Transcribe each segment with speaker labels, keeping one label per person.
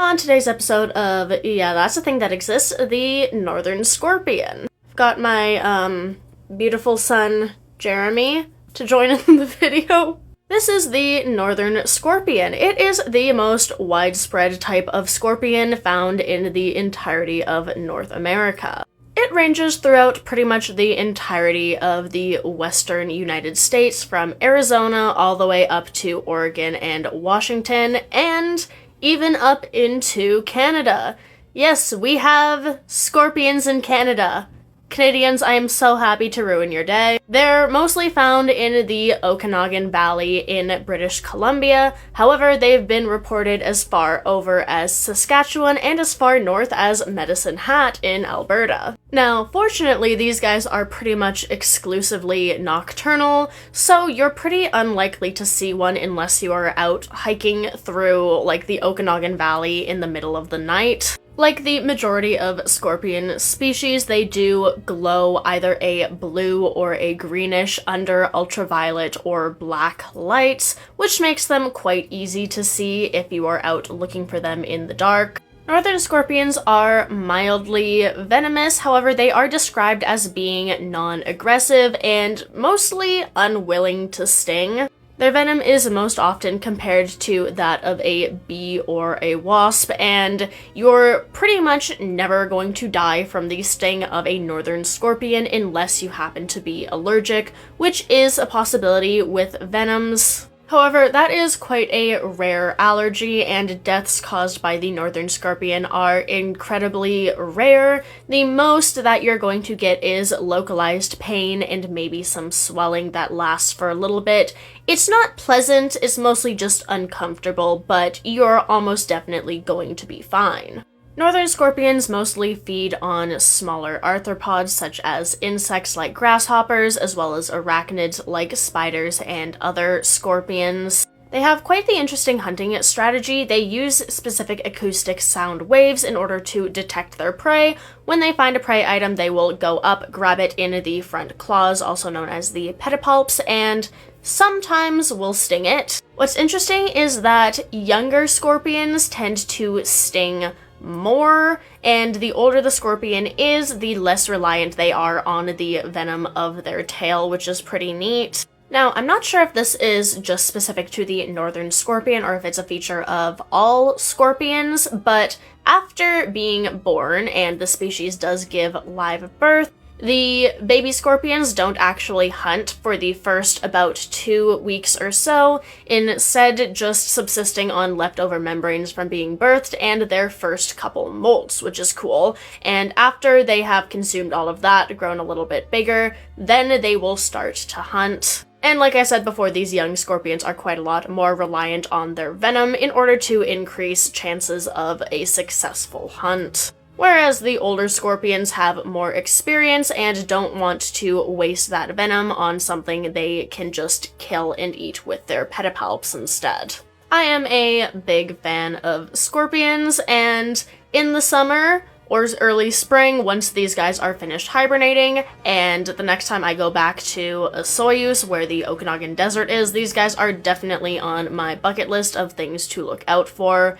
Speaker 1: On today's episode of Yeah, That's a Thing That Exists, the Northern Scorpion. I've got my, beautiful son, Jeremy, to join in the video. This is the Northern Scorpion. It is the most widespread type of scorpion found in the entirety of North America. It ranges throughout pretty much the entirety of the western United States, from Arizona all the way up to Oregon and Washington, and even up into Canada. Yes, we have scorpions in Canada. Canadians, I am so happy to ruin your day. They're mostly found in the Okanagan Valley in British Columbia. However, they've been reported as far over as Saskatchewan and as far north as Medicine Hat in Alberta. Now, fortunately, these guys are pretty much exclusively nocturnal, so you're pretty unlikely to see one unless you are out hiking through, like, the Okanagan Valley in the middle of the night. Like the majority of scorpion species, they do glow either a blue or a greenish under ultraviolet or black lights, which makes them quite easy to see if you are out looking for them in the dark. Northern scorpions are mildly venomous, however they are described as being non-aggressive and mostly unwilling to sting. Their venom is most often compared to that of a bee or a wasp, and you're pretty much never going to die from the sting of a northern scorpion unless you happen to be allergic, which is a possibility with venoms. However, that is quite a rare allergy, and deaths caused by the northern scorpion are incredibly rare. The most that you're going to get is localized pain and maybe some swelling that lasts for a little bit. It's not pleasant, it's mostly just uncomfortable, but you're almost definitely going to be fine. Northern scorpions mostly feed on smaller arthropods such as insects like grasshoppers, as well as arachnids like spiders and other scorpions. They have quite the interesting hunting strategy. They use specific acoustic sound waves in order to detect their prey. When they find a prey item, they will go up, grab it in the front claws, also known as the pedipalps, and sometimes will sting it. What's interesting is that younger scorpions tend to sting more, and the older the scorpion is, the less reliant they are on the venom of their tail, which is pretty neat. Now, I'm not sure if this is just specific to the northern scorpion or if it's a feature of all scorpions, but after being born, and the species does give live birth, the baby scorpions don't actually hunt for the first about 2 weeks or so, instead just subsisting on leftover membranes from being birthed and their first couple molts, which is cool. And after they have consumed all of that, grown a little bit bigger, then they will start to hunt. And like I said before, these young scorpions are quite a lot more reliant on their venom in order to increase chances of a successful hunt. Whereas the older scorpions have more experience and don't want to waste that venom on something they can just kill and eat with their pedipalps instead. I am a big fan of scorpions, and in the summer or early spring, once these guys are finished hibernating, and the next time I go back to Soyuz, where the Okanagan Desert is, these guys are definitely on my bucket list of things to look out for.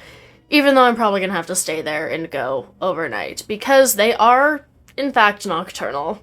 Speaker 1: Even though I'm probably gonna have to stay there and go overnight, because they are, in fact, nocturnal.